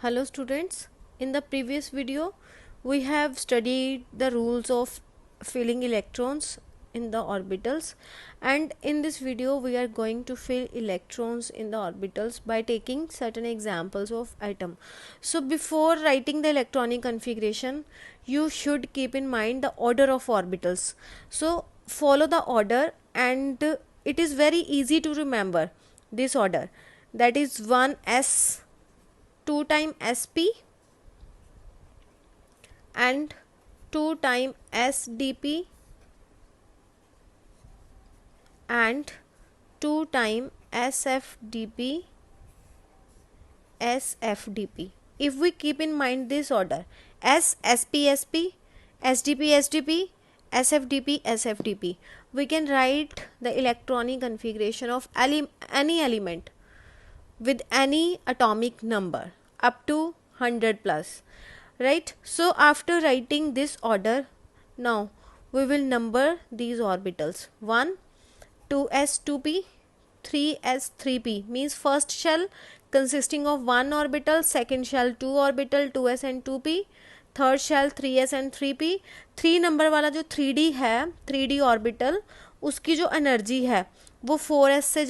Hello students, in the previous video we have studied the rules of filling electrons in the orbitals, and in this video we are going to fill electrons in the orbitals by taking certain examples of atom. So before writing the electronic configuration you should keep in mind the order of orbitals. So follow the order and it is very easy to remember this order, that is 1s 2 time sp and 2 time sdp and 2 time sfdp. If we keep in mind this order, s sp sp, sdp sdp, sfdp sfdp, we can write the electronic configuration of any element with any atomic number up to 100 plus, right? So after writing this order, now we will number these orbitals: 1 2s 2p 3s 3p, means first shell consisting of one orbital, second shell two orbital 2s and 2p, third shell 3s and 3p. 3 नंबर वाला जो 3d है, 3d orbital, उसकी जो energy है वो 4s से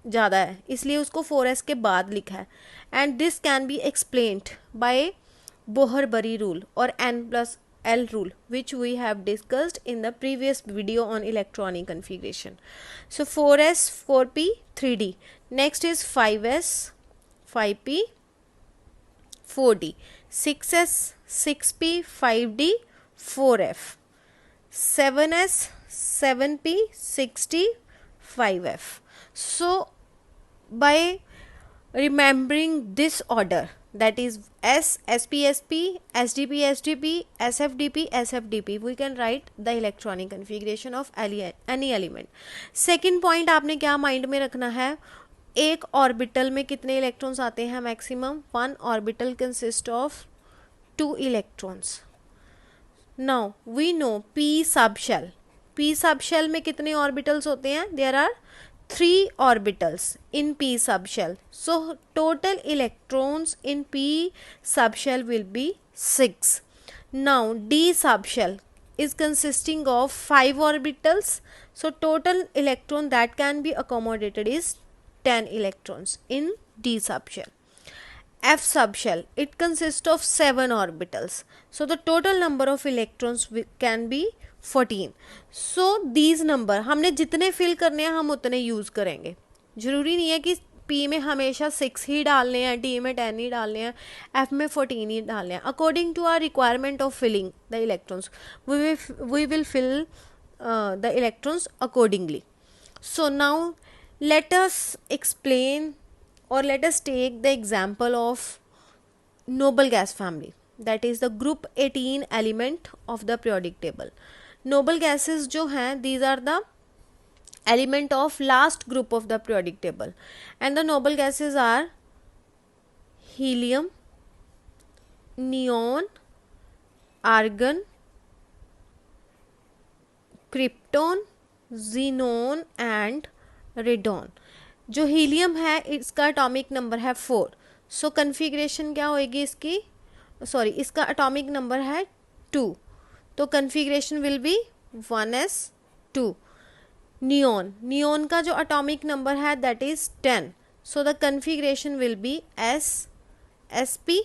ज़्यादा है, इसलिए उसको 4s के बाद लिखा है. And this can be explained by Bohr Bury rule और n+l rule, which we have discussed in the previous video on electronic configuration. So 4s 4p 3d. Next is 5s 5p 4d, 6s 6p 5d 4f, 7s 7p 6d 5f. So by remembering this order, that is s sp sp, sdp sdp, sfdp sfdp, we can write the electronic configuration of any element. Second point आपने क्या mind में रखना है, एक orbital में कितने electrons आते हैं maximum? One orbital consist of 2 electrons. Now we know p subshell में कितने ऑर्बिटल्स होते हैं? There are 3 orbitals in p subshell. So total electrons in p subshell will be 6. Now d subshell is consisting of 5 orbitals. So total electron that can be accommodated is 10 electrons in d subshell. F subshell, it consists of 7 orbitals. So the total number of electrons can be 14. So these number हमने जितने fill करने हैं हम उतने use करेंगे. ज़रूरी नहीं है कि P में हमेशा 6 ही डालने हैं, D में 10 ही डालने हैं, F में 14 ही डालने हैं. According to our requirement of filling the electrons, we will fill the electrons accordingly. So now let us explain, or let us take the example of noble gas family, that is the group 18 element of the periodic table. Noble gases जो हैं, these are the element of last group of the periodic table, and the noble gases are helium, neon, argon, krypton, xenon and radon. जो helium है इसका atomic number है 4. सो configuration क्या होएगी इसकी, sorry इसका एटॉमिक नंबर है 2, तो configuration will B 1s2. Neon का जो एटॉमिक नंबर है that is 10, so the configuration will B sp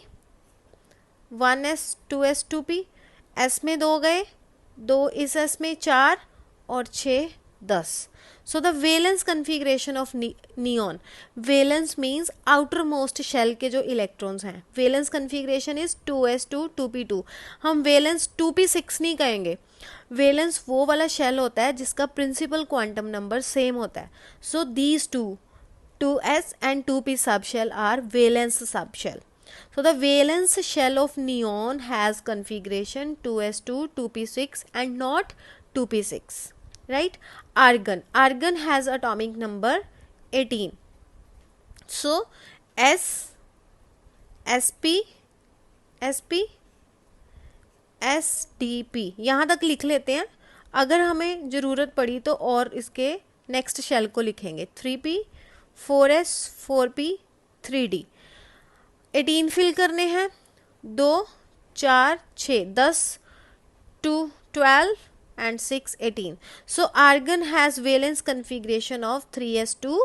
1s 2s 2p. s में 2 गए, 2 इस s में 4 और 6 10. So the valence configuration of neon, valence means outermost shell के जो electrons हैं, valence configuration is 2s2 2p2. हम valence 2p6 नहीं कहेंगे, valence वो वाला shell होता है जिसका principal quantum number same होता है. So these two 2s and 2p subshell are valence subshell. So the valence shell of neon has configuration 2s2 2p6 and not 2p6, right? Argon has atomic number 18. So s sp sp sdp यहाँ तक लिख लेते हैं. अगर हमें ज़रूरत पड़ी तो और इसके नेक्स्ट शेल को लिखेंगे 3p 4s 4p 3d. 18 fill करने हैं, 2 4 6 10, 2 12 and 6 18. So argon has valence configuration of 3s2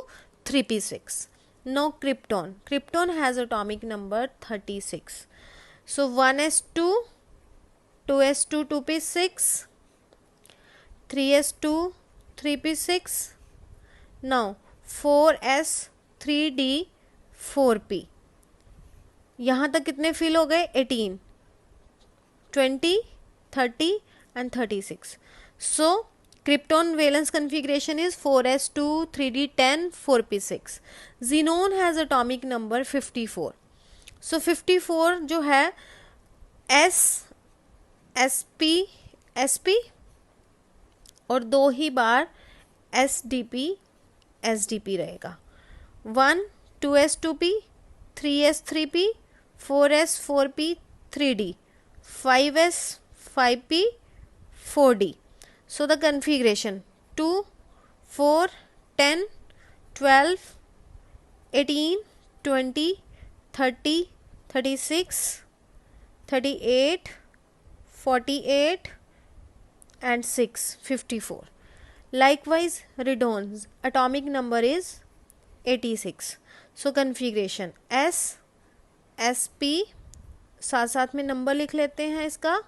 3p6. Now krypton has atomic number 36. So 1s2 2s2 2p6, 3s2 3p6, now 4s 3d 4p. यहाँ तक कितने fill हो गए? 18, 20, 30 and 36. So krypton valence configuration is 4s2 3d10 4p6. xenon has atomic number 54. So 54 जो है s sp sp और 2 ही बार sdp sdp रहेगा. 1 2s 2p, 3s 3p, 4s 4p 3d, 5s 5p 4d. So the configuration 2 4 10 12 18 20 30 36 38 48 and 6 54. Likewise radon's atomic number is 86. So configuration s sp, साथ साथ में number लिख लेते हैं इसका,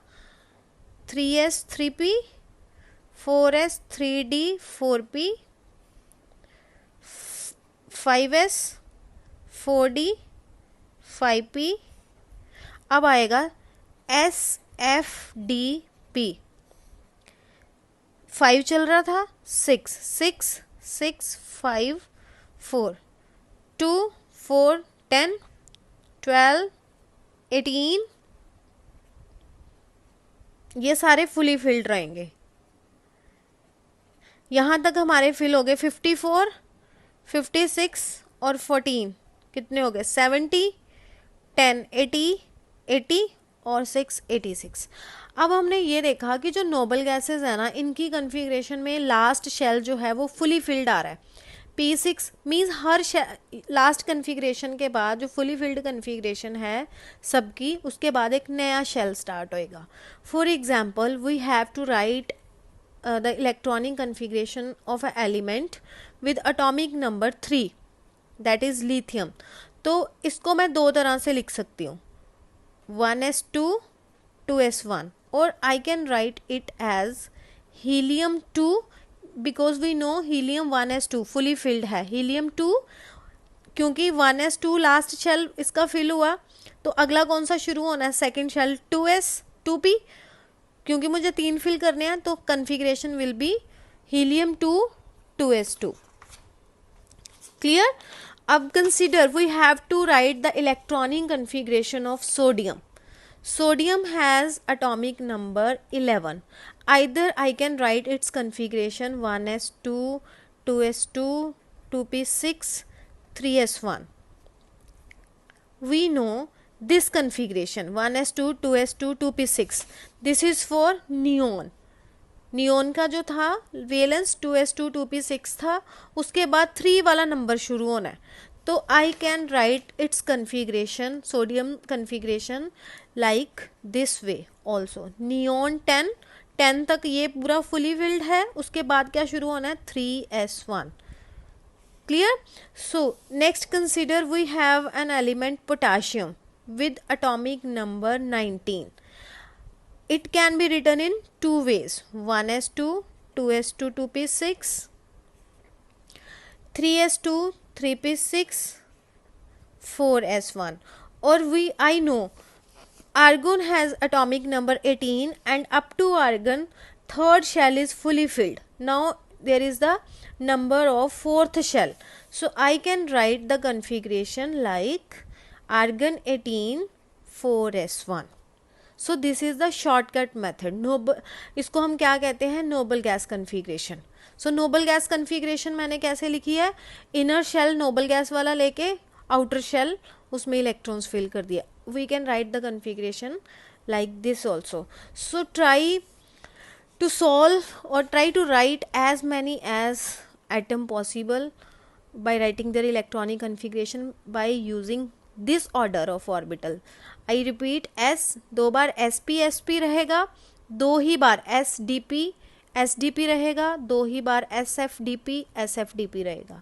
3s 3p, 4s 3d 4p, 5s 4d 5p. अब आएगा sfdp. 5 चल रहा था, 6 6 6 5 4 2 4 10 12 18. ये सारे फुली फिल्ड रहेंगे. यहाँ तक हमारे फिल हो गए 54 56 और 14. कितने हो गए? 70 10 80 80 और 6 86. अब हमने ये देखा कि जो नोबल गैसेस है ना, इनकी कन्फिग्रेशन में लास्ट शेल जो है वो फुली फिल्ड आ रहा है. P6 means her last configuration के बाद जो फुली फिल्ड कन्फिग्रेशन है सबकी, उसके बाद एक नया शेल स्टार्ट होएगा. For example we have to write the electronic configuration of a element with atomic number 3, that is lithium. तो इसको मैं दो तरह से लिख सकती हूँ, 1s2 2s1, और I can write it as helium 2 because we know helium 1s2 fully filled है. हीलियम 2 क्योंकि 1s2 लास्ट शेल इसका फिल हुआ, तो अगला कौन सा शुरू होना है? Second shell 2s 2p. क्योंकि मुझे 3 फिल करने हैं तो configuration will be helium 2 2s2. Clear? अब consider we have to write the electronic configuration of sodium. Sodium has atomic number 11. Either I can write its configuration 1s2 2s2 2p6 3s1. We know this configuration 1s2 2s2 2p6. This is for neon. Neon का जो था valence 2s2 2p6 था, उसके बाद 3 वाला number शुरू होना है. तो आई can right it's configuration, sodium configuration like this way also. Neon 10 तक ये पूरा फुली फिल्ड है, उसके बाद क्या शुरू होना है? 3s1. Clear? So next consider we have an element potassium with atomic number 19. It can be written in two ways, 1s2 2s2 2p6, 3s2 3p6, 4s1. Or I know argon has atomic number 18 and up to argon third shell is fully filled. Now there is the number of fourth shell. So I can write the configuration like argon 18 4s1. So this is the shortcut method. इसको हम क्या कहते हैं? Noble gas configuration. So noble gas configuration मैंने कैसे लिखी है? Inner shell Nobel gas वाला लेके आउटर शेल उसमें इलेक्ट्रॉन्स फिल कर दिया. We can write the configuration like this also. So try to solve और try to write as many as atom possible by writing their electronic configuration by using this order of orbital. I repeat, s 2 बार sp रहेगा, 2 ही बार sdp रहेगा, 2 ही बार sfdp रहेगा.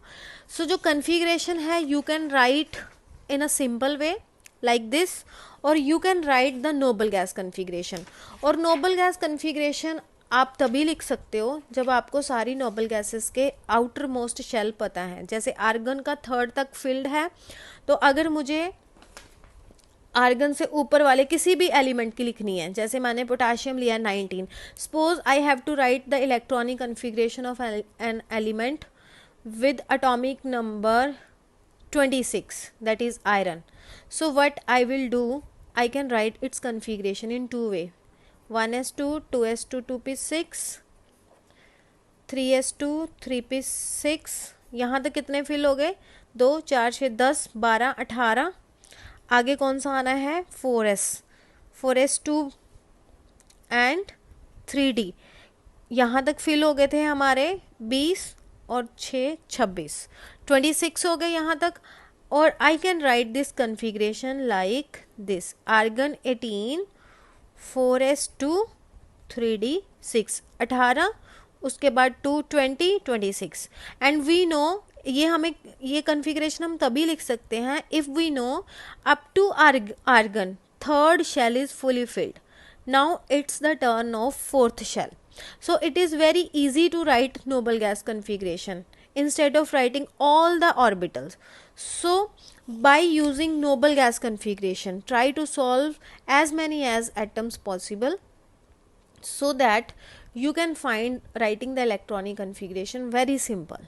सो जो configuration है you can write in a simple way like this, or you can write the noble gas configuration. और noble gas configuration आप तभी लिख सकते हो जब आपको सारी नोबल गैसेस के आउटर मोस्ट शेल पता है. जैसे आर्गन का 3rd तक फिल्ड है, तो अगर मुझे आर्गन से ऊपर वाले किसी भी एलिमेंट की लिखनी है, जैसे मैंने पोटाशियम लिया 19, suppose I have to write the electronic configuration of an element with atomic number 26, that is iron. So what I will do, I can write its configuration in two way: 1s2 2s2 2p6 3s2 3p6. यहाँ तक कितने fill हो गए? 2 4 6 10 12 18. आगे कौन सा आना है? 4s2 and 3d. यहाँ तक फिल हो गए थे हमारे 20 और 6 26, 26 हो गए यहाँ तक. और I can write this configuration like this: argon 18 4s2 3d 6 18, उसके बाद 2 20 26. एंड वी नो, ये हमें ये कन्फिग्रेशन हम तभी लिख सकते हैं if we know up to argon 3rd shell is fully filled. Now it's the turn of 4th shell. So it is very easy to write noble gas configuration instead of writing all the orbitals. So by using noble gas configuration, try to solve as many as atoms possible so that you can find writing the electronic configuration very simple.